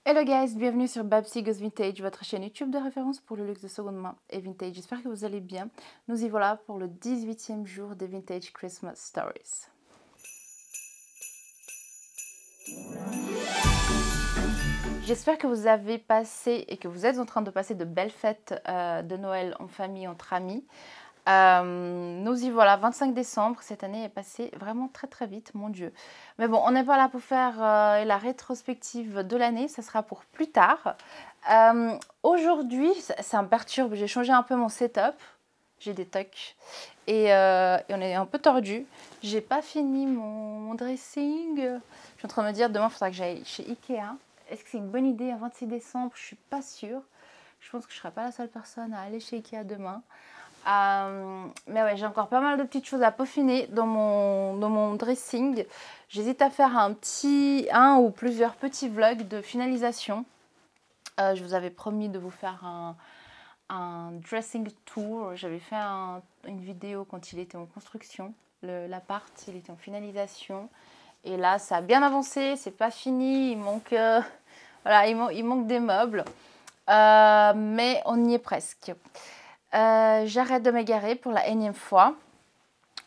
Hello guys, bienvenue sur Babsy Goes Vintage, votre chaîne YouTube de référence pour le luxe de seconde main et vintage. J'espère que vous allez bien. Nous y voilà pour le 18e jour des Vintage Christmas Stories. J'espère que vous avez passé et que vous êtes en train de passer de belles fêtes de Noël en famille, entre amis. Nous y voilà, 25 décembre, cette année est passée vraiment très très vite, mon Dieu. Mais bon, on n'est pas là pour faire la rétrospective de l'année, ça sera pour plus tard. Aujourd'hui, ça me perturbe, j'ai changé un peu mon setup, j'ai des tocs et on est un peu tordu. J'ai pas fini mon dressing, je suis en train de me dire demain il faudra que j'aille chez Ikea. Est-ce que c'est une bonne idée à 26 décembre? Je suis pas sûre. Je pense que je ne serai pas la seule personne à aller chez Ikea demain. Mais ouais, j'ai encore pas mal de petites choses à peaufiner dans mon dressing. J'hésite à faire un ou plusieurs petits vlogs de finalisation. Je vous avais promis de vous faire un dressing tour. J'avais fait une vidéo quand il était en construction. L'appart, il était en finalisation. Et là, ça a bien avancé, c'est pas fini. Il manque, voilà, il manque des meubles. Mais on y est presque. J'arrête de m'égarer pour la énième fois.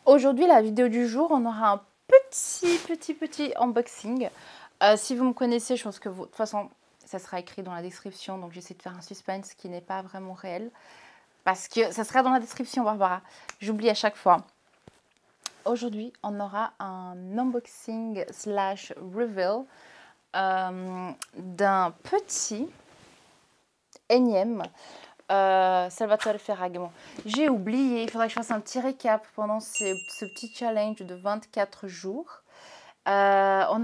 Aujourd'hui, la vidéo du jour, on aura un petit unboxing. Si vous me connaissez, je pense que vous, de toute façon, ça sera écrit dans la description. Donc, j'essaie de faire un suspense qui n'est pas vraiment réel. Parce que ça sera dans la description, Barbara. J'oublie à chaque fois. Aujourd'hui, on aura un unboxing slash reveal d'un petit énième Salvatore Ferragamo. J'ai oublié, il faudrait que je fasse un petit récap pendant ce petit challenge de 24 jours. On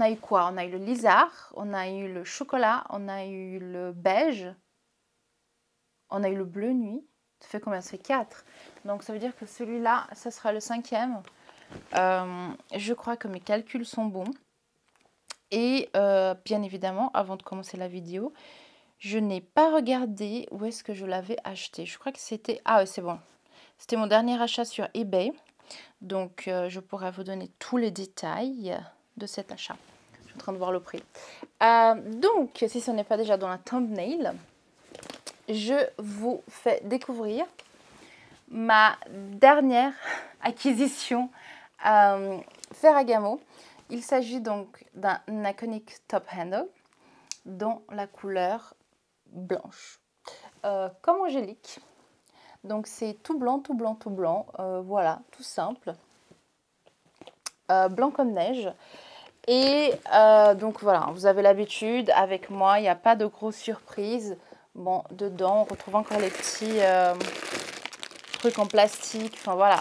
a eu quoi? On a eu le lizard, on a eu le chocolat, on a eu le beige, on a eu le bleu nuit. Ça fait combien? Ça fait 4. Donc ça veut dire que celui-là, ça sera le 5e. Je crois que mes calculs sont bons. Et bien évidemment, avant de commencer la vidéo, je n'ai pas regardé où est-ce que je l'avais acheté. Je crois que c'était... Ah ouais, c'est bon. C'était mon dernier achat sur eBay. Donc, je pourrais vous donner tous les détails de cet achat. Je suis en train de voir le prix. Donc, si ce n'est pas déjà dans la thumbnail, je vous fais découvrir ma dernière acquisition Ferragamo. Il s'agit donc d'un Iconic Top Handle dans la couleur blanche, comme Angélique. Donc c'est tout blanc, tout blanc, tout blanc. Voilà, tout simple. Blanc comme neige. Et donc voilà, vous avez l'habitude, avec moi, il n'y a pas de grosses surprises. Bon, dedans, on retrouve encore les petits trucs en plastique. Enfin voilà,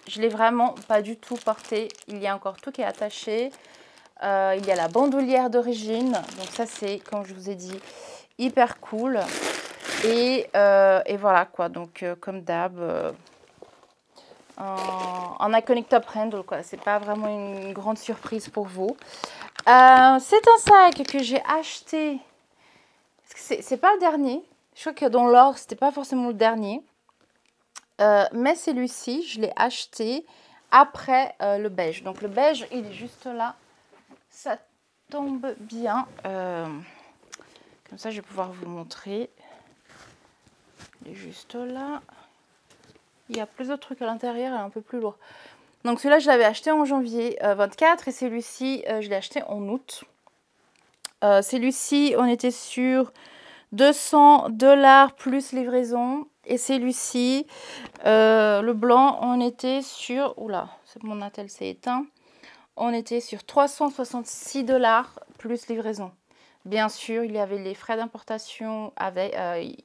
je ne l'ai vraiment pas du tout porté. Il y a encore tout qui est attaché. Il y a la bandoulière d'origine. Donc ça, c'est, comme je vous ai dit, hyper cool. Et voilà quoi, donc comme d'hab, un Iconic Top Handle quoi, c'est pas vraiment une grande surprise pour vous. C'est un sac que j'ai acheté, c'est pas le dernier, je crois que dans l'or c'était pas forcément le dernier, mais celui-ci je l'ai acheté après le beige. Donc le beige il est juste là, ça tombe bien, comme ça je vais pouvoir vous montrer. Il est juste là. Il y a plus de trucs à l'intérieur et un peu plus lourd. Donc celui-là, je l'avais acheté en janvier 24 et celui-ci, je l'ai acheté en août. Celui-ci, on était sur 200$ plus livraison. Et celui-ci, le blanc, on était sur... Oula, mon attel s'est éteint. On était sur 366$ plus livraison. Bien sûr, il y avait les frais d'importation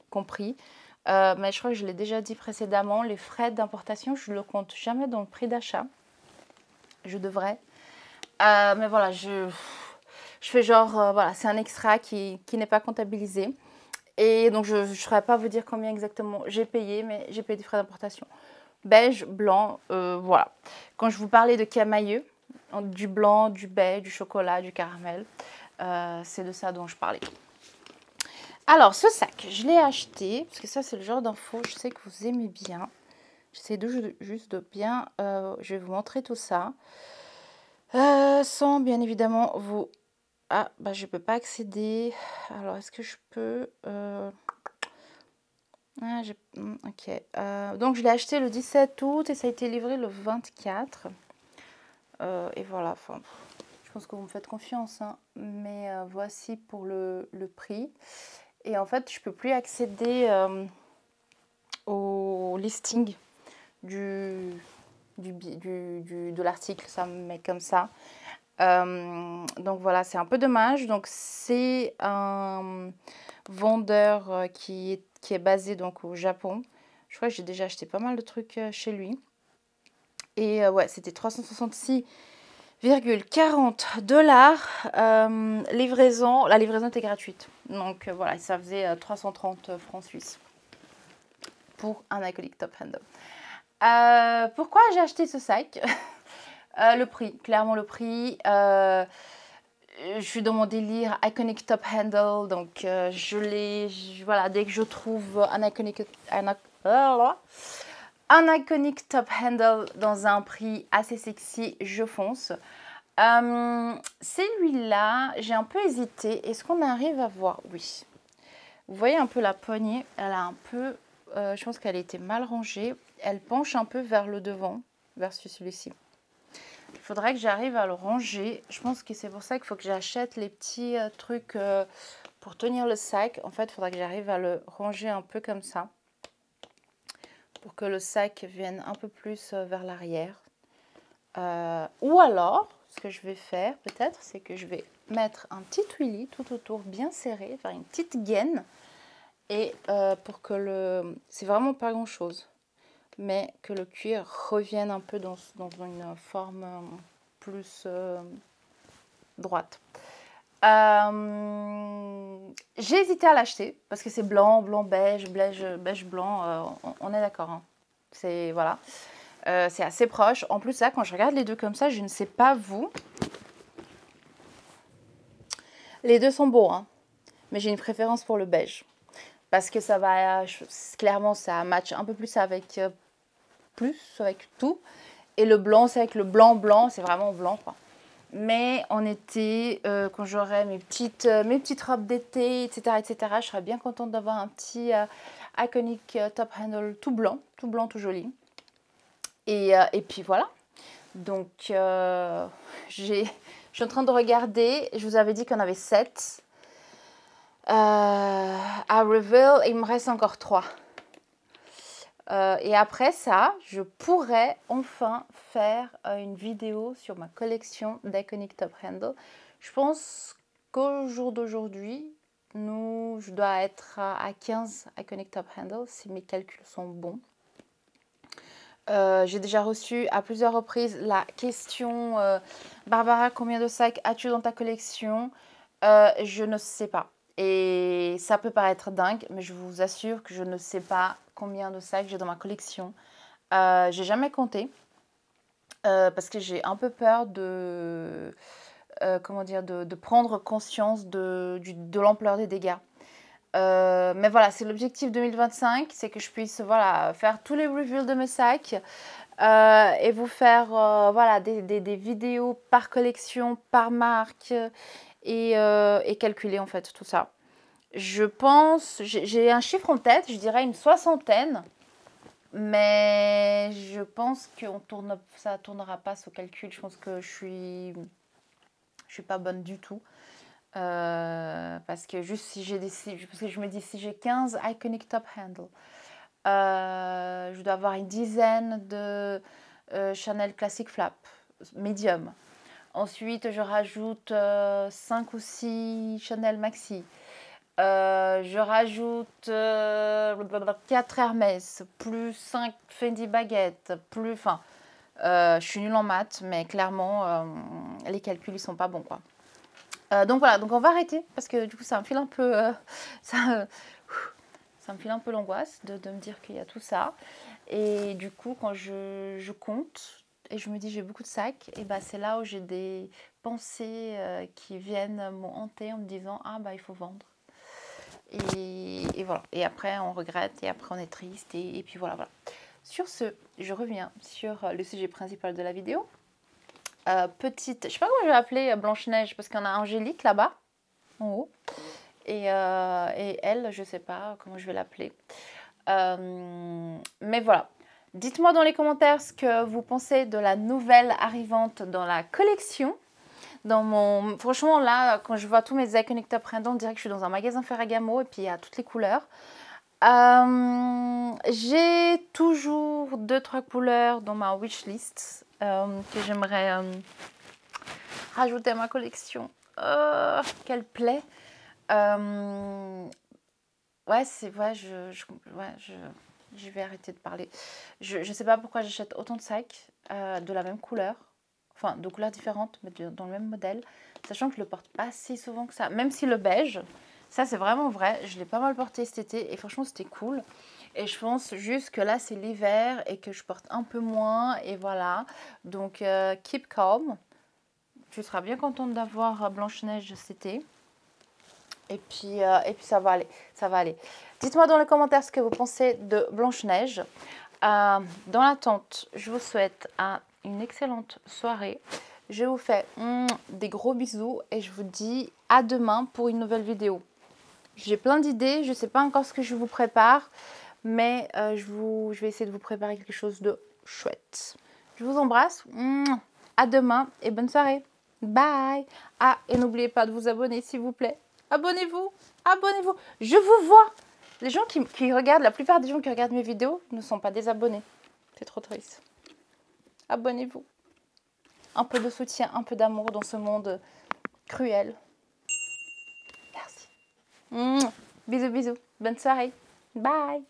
compris. Mais je crois que je l'ai déjà dit précédemment, les frais d'importation, je ne le compte jamais dans le prix d'achat. Je devrais. Mais voilà, je fais genre, voilà, c'est un extra qui n'est pas comptabilisé. Et donc, je ne saurais pas vous dire combien exactement j'ai payé, mais j'ai payé des frais d'importation. Beige, blanc, voilà. Quand je vous parlais de camailleux, du blanc, du beige, du chocolat, du caramel, c'est de ça dont je parlais. Alors, ce sac, je l'ai acheté, parce que ça, c'est le genre d'info, je sais que vous aimez bien. J'essaie juste de bien... je vais vous montrer tout ça. Sans, bien évidemment, vous Ah, bah je peux pas accéder. Alors, est-ce que je peux... Ah, ok. Donc, je l'ai acheté le 17 août et ça a été livré le 24. Et voilà, enfin, je pense que vous me faites confiance, hein. Mais voici pour le prix. Et en fait, je peux plus accéder au listing de l'article. Ça me met comme ça. Donc voilà, c'est un peu dommage. Donc c'est un vendeur qui est basé donc au Japon. Je crois que j'ai déjà acheté pas mal de trucs chez lui. Et ouais, c'était 366,40 $. Livraison, la livraison était gratuite. Donc voilà, ça faisait 330 francs suisses pour un Iconic Top Handle. Pourquoi j'ai acheté ce sac? Le prix, clairement le prix. Je suis dans mon délire Iconic Top Handle, donc voilà, dès que je trouve un Iconic Top Handle dans un prix assez sexy, je fonce. Celui-là, j'ai un peu hésité. Est-ce qu'on arrive à voir? Oui. Vous voyez un peu la poignée, elle a un peu, je pense qu'elle a été mal rangée. Elle penche un peu vers le devant, versus celui-ci. Il faudrait que j'arrive à le ranger. Je pense que c'est pour ça qu'il faut que j'achète les petits trucs pour tenir le sac. En fait, il faudrait que j'arrive à le ranger un peu comme ça. Pour que le sac vienne un peu plus vers l'arrière. Ou alors, ce que je vais faire peut-être, c'est que je vais mettre un petit twilly tout autour bien serré, faire une petite gaine. Et pour que c'est vraiment pas grand chose, mais que le cuir revienne un peu dans une forme plus droite. J'ai hésité à l'acheter parce que c'est blanc, beige, blanc, on est d'accord, hein. C'est voilà, c'est assez proche. En plus là, quand je regarde les deux comme ça, je ne sais pas vous, les deux sont beaux, hein, mais j'ai une préférence pour le beige. Parce que ça va, clairement, ça match un peu plus avec tout. Et le blanc, c'est avec le blanc, c'est vraiment blanc, quoi. Mais en été, quand j'aurai mes petites robes d'été, etc., je serais bien contente d'avoir un petit Iconic Top Handle tout blanc, tout joli. Et puis voilà. Donc, je suis en train de regarder. Je vous avais dit qu'on avait 7. À Reveal, il me reste encore 3. Et après ça, je pourrais enfin faire une vidéo sur ma collection d'Iconic Top Handle. Je pense qu'au jour d'aujourd'hui, je dois être à 15 Iconic Top Handle, si mes calculs sont bons. J'ai déjà reçu à plusieurs reprises la question Barbara, combien de sacs as-tu dans ta collection? Je ne sais pas. Et ça peut paraître dingue, mais je vous assure que je ne sais pas combien de sacs j'ai dans ma collection. J'ai jamais compté parce que j'ai un peu peur de prendre conscience de l'ampleur des dégâts. Mais voilà, c'est l'objectif 2025, c'est que je puisse voilà, faire tous les reviews de mes sacs et vous faire voilà, des vidéos par collection, par marque et calculer en fait tout ça. Je pense, j'ai un chiffre en tête, je dirais une 60aine, mais je pense que ça ne tournera pas ce calcul. Je pense que je suis pas bonne du tout. Parce que juste si j'ai parce que je me dis si j'ai 15 Iconic Top Handle, je dois avoir une dizaine de Chanel Classic Flap Medium. Ensuite, je rajoute 5 ou 6 Chanel Maxi. Je rajoute 4 Hermès, plus 5 Fendi Baguette, plus... Enfin, je suis nulle en maths, mais clairement, les calculs, ils sont pas bons, quoi. Donc voilà, donc on va arrêter, parce que du coup, ça me file un peu... ça me file un peu l'angoisse de me dire qu'il y a tout ça. Et du coup, quand je compte... Et je me dis, j'ai beaucoup de sacs. Et bah, c'est là où j'ai des pensées qui viennent me hanter en me disant, ah bah, il faut vendre. Et voilà. Et après, on regrette. Et après, on est triste. Et puis voilà. Sur ce, je reviens sur le sujet principal de la vidéo. petite, je sais pas comment je vais l'appeler, Blanche-Neige, parce qu'il y en a Angélique là-bas, en haut. Et elle, je sais pas comment je vais l'appeler. Mais voilà. Dites-moi dans les commentaires ce que vous pensez de la nouvelle arrivante dans la collection. Franchement, là, quand je vois tous mes eye connecteurs printemps, on dirait que je suis dans un magasin Ferragamo et puis il y a toutes les couleurs. J'ai toujours 2-3 couleurs dans ma wishlist que j'aimerais rajouter à ma collection. Quelle plaît. Ouais, je vais arrêter de parler. Je sais pas pourquoi j'achète autant de sacs de la même couleur. Enfin, de couleurs différentes, mais dans le même modèle. Sachant que je le porte pas si souvent que ça. Même si le beige, ça c'est vraiment vrai. Je l'ai pas mal porté cet été et franchement c'était cool. Et je pense juste que là c'est l'hiver et que je porte un peu moins. Et voilà. Donc, keep calm. Tu seras bien contente d'avoir Blanche-Neige cet été. Et puis ça va aller, ça va aller. Dites-moi dans les commentaires ce que vous pensez de Blanche-Neige. Dans l'attente, je vous souhaite une excellente soirée. Je vous fais des gros bisous et je vous dis à demain pour une nouvelle vidéo. J'ai plein d'idées, je ne sais pas encore ce que je vous prépare, mais je vais essayer de vous préparer quelque chose de chouette. Je vous embrasse, à demain et bonne soirée. Bye. Ah, et n'oubliez pas de vous abonner s'il vous plaît. Abonnez-vous, abonnez-vous. Je vous vois. Les gens qui regardent, la plupart des gens qui regardent mes vidéos ne sont pas des abonnés. C'est trop triste. Abonnez-vous. Un peu de soutien, un peu d'amour dans ce monde cruel. Merci. Bisous, bisous. Bonne soirée. Bye.